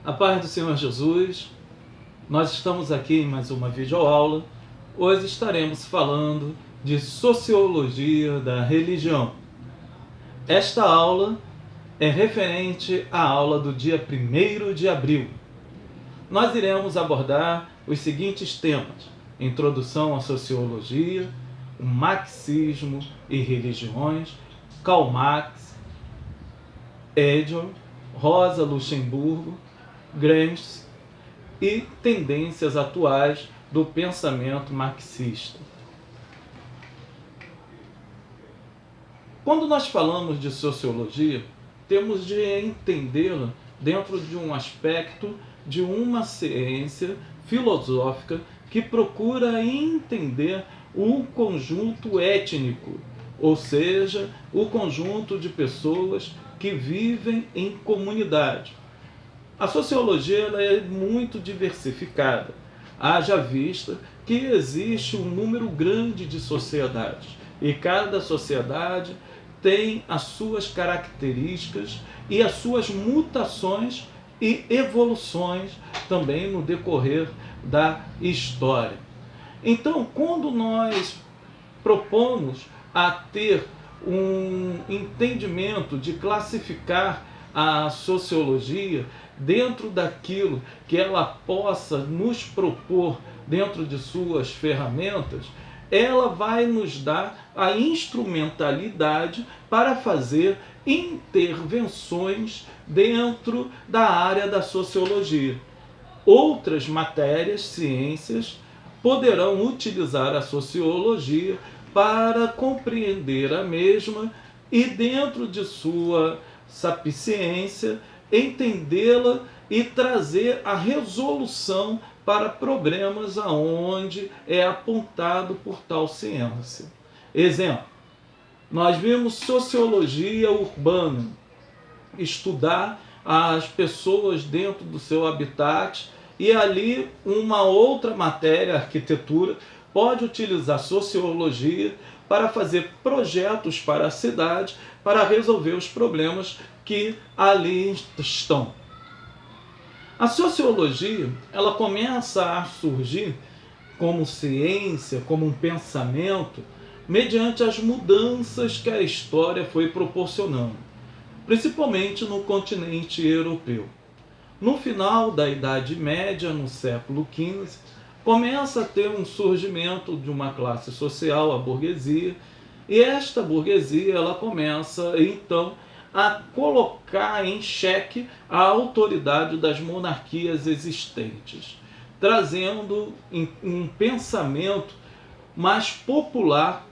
A paz do Senhor Jesus, nós estamos aqui em mais uma videoaula. Hoje estaremos falando de Sociologia da Religião. Esta aula é referente à aula do dia 1º de abril. Nós iremos abordar os seguintes temas: Introdução à Sociologia, o Marxismo e Religiões, Karl Marx, Hegel, Rosa Luxemburgo, Gramsci e tendências atuais do pensamento marxista. Quando nós falamos de sociologia, temos de entendê-la dentro de um aspecto de uma ciência filosófica que procura entender o conjunto étnico, ou seja, o conjunto de pessoas que vivem em comunidade. A sociologia ela é muito diversificada, haja vista que existe um número grande de sociedades e cada sociedade tem as suas características e as suas mutações e evoluções também no decorrer da história. Então, quando nós propomos a ter um entendimento de classificar a sociologia dentro daquilo que ela possa nos propor dentro de suas ferramentas, ela vai nos dar a instrumentalidade para fazer intervenções dentro da área da sociologia. Outras matérias, ciências, poderão utilizar a sociologia para compreender a mesma e, dentro de sua sapiência, entendê-la e trazer a resolução para problemas aonde é apontado por tal ciência. Exemplo, nós vimos sociologia urbana, estudar as pessoas dentro do seu habitat, e ali uma outra matéria, arquitetura, pode utilizar sociologia para fazer projetos para a cidade, para resolver os problemas que ali estão. A sociologia, ela começa a surgir como ciência, como um pensamento, mediante as mudanças que a história foi proporcionando, principalmente no continente europeu. No final da Idade Média, no século XV, começa a ter um surgimento de uma classe social, a burguesia, e esta burguesia ela começa então a colocar em xeque a autoridade das monarquias existentes, trazendo um pensamento mais popular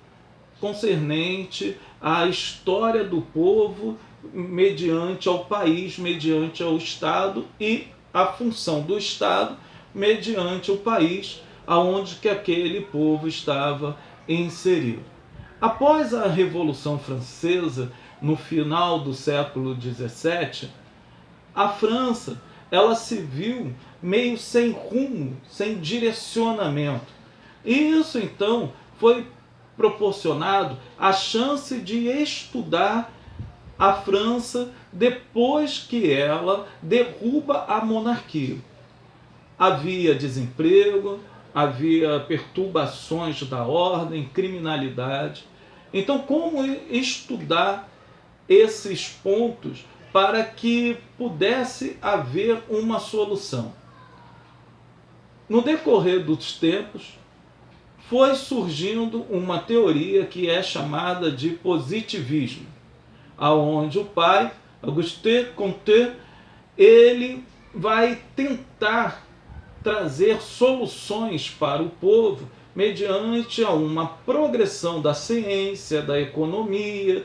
concernente à história do povo mediante ao país, mediante ao Estado, e a função do Estado mediante o país aonde que aquele povo estava inserido. Após a Revolução Francesa, no final do século XVII, a França ela se viu meio sem rumo, sem direcionamento. E isso então foi proporcionado a chance de estudar a França depois que ela derruba a monarquia. Havia desemprego, havia perturbações da ordem, criminalidade. Então, como estudar esses pontos para que pudesse haver uma solução? No decorrer dos tempos, foi surgindo uma teoria que é chamada de positivismo, aonde o pai, Auguste Comte, ele vai tentar trazer soluções para o povo mediante uma progressão da ciência, da economia,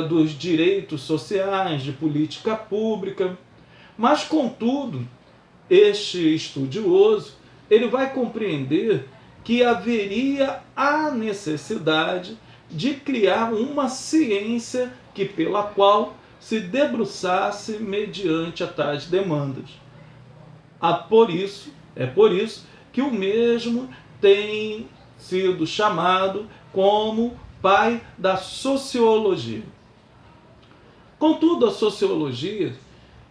dos direitos sociais, de política pública. Mas, contudo, este estudioso ele vai compreender que haveria a necessidade de criar uma ciência que pela qual se debruçasse mediante a tais demandas. É por isso que o mesmo tem sido chamado como pai da sociologia. Contudo, a sociologia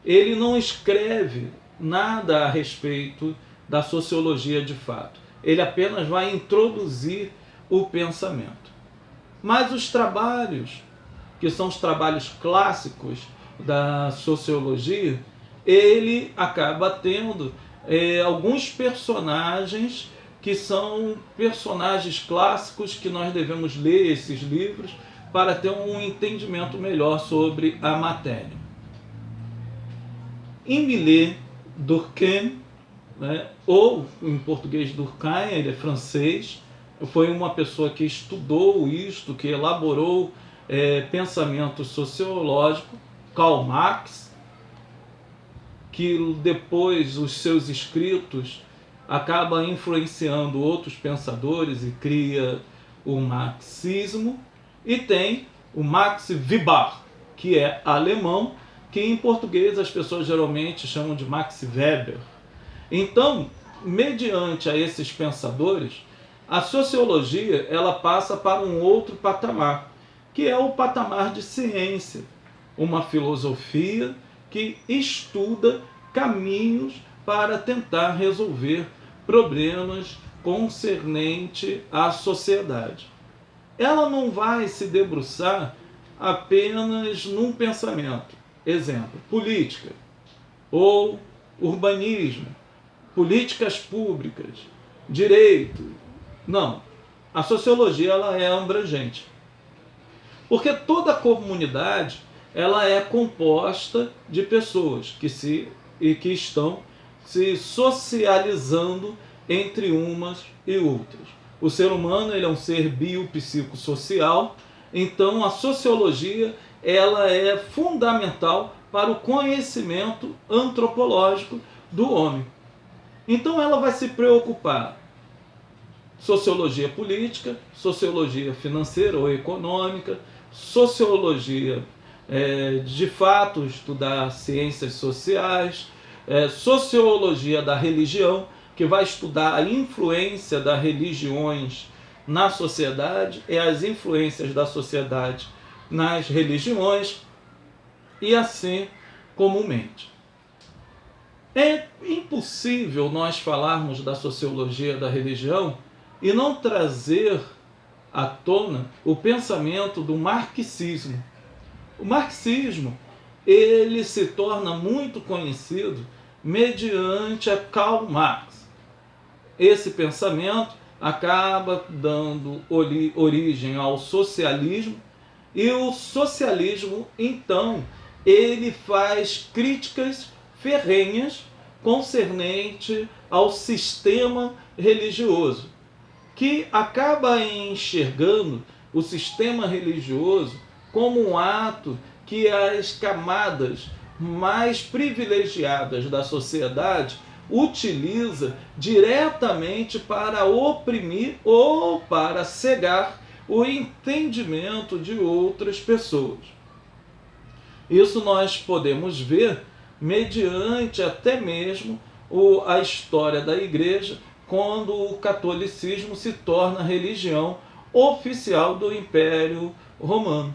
ele não escreve nada a respeito da sociologia de fato. Ele apenas vai introduzir o pensamento. Mas os trabalhos, que são os trabalhos clássicos da sociologia, ele acaba tendo alguns personagens que são personagens clássicos que nós devemos ler esses livros para ter um entendimento melhor sobre a matéria. Émile Durkheim, né, ou em português Durkheim, ele é francês, foi uma pessoa que estudou isto, que elaborou pensamento sociológico. Karl Marx, que depois os seus escritos acaba influenciando outros pensadores e cria o marxismo. E tem o Max Weber, que é alemão, que em português as pessoas geralmente chamam de Max Weber. Então, mediante a esses pensadores, a sociologia ela passa para um outro patamar, que é o patamar de ciência, uma filosofia que estuda caminhos para tentar resolver problemas concernentes à sociedade. Ela não vai se debruçar apenas num pensamento. Exemplo, política ou urbanismo, políticas públicas, direito. Não, a sociologia ela é abrangente. Porque toda comunidade ela é composta de pessoas que estão se socializando entre umas e outras. O ser humano ele é um ser biopsicossocial, então a sociologia ela é fundamental para o conhecimento antropológico do homem. Então ela vai se preocupar sociologia política, sociologia financeira ou econômica, sociologia de fato, estudar ciências sociais, sociologia da religião, que vai estudar a influência das religiões na sociedade e as influências da sociedade nas religiões, e assim comumente. É impossível nós falarmos da sociologia da religião e não trazer à tona o pensamento do marxismo. O marxismo ele se torna muito conhecido mediante a Karl Marx. Esse pensamento acaba dando origem ao socialismo, e o socialismo, então, ele faz críticas ferrenhas concernente ao sistema religioso, que acaba enxergando o sistema religioso como um ato que as camadas mais privilegiadas da sociedade utiliza diretamente para oprimir ou para cegar o entendimento de outras pessoas. Isso nós podemos ver mediante até mesmo a história da igreja, quando o catolicismo se torna a religião oficial do Império Romano.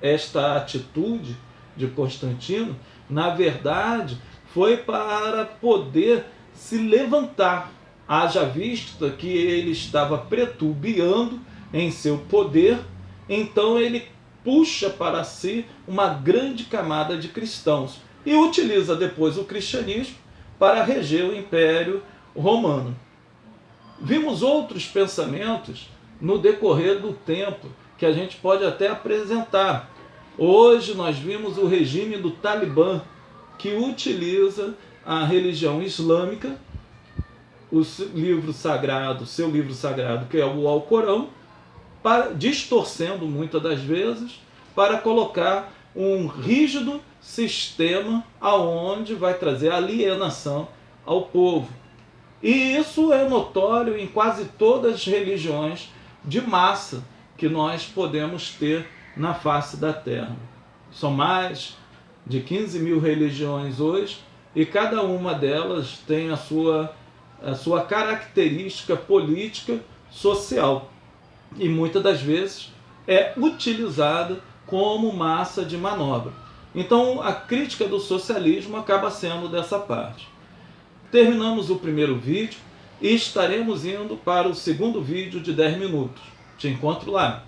Esta atitude de Constantino, na verdade, foi para poder se levantar, haja vista que ele estava pretubiando em seu poder, então ele puxa para si uma grande camada de cristãos e utiliza depois o cristianismo para reger o Império Romano. Vimos outros pensamentos no decorrer do tempo que a gente pode até apresentar. Hoje nós vimos o regime do Talibã, que utiliza a religião islâmica, seu livro sagrado, que é o Alcorão, distorcendo muitas das vezes, para colocar um rígido sistema aonde vai trazer alienação ao povo. E isso é notório em quase todas as religiões de massa que nós podemos ter na face da Terra. São mais de 15 mil religiões hoje, e cada uma delas tem a sua característica política, social, e muitas das vezes é utilizada como massa de manobra. Então, a crítica do socialismo acaba sendo dessa parte. Terminamos o primeiro vídeo e estaremos indo para o segundo vídeo de 10 minutos. Te encontro lá.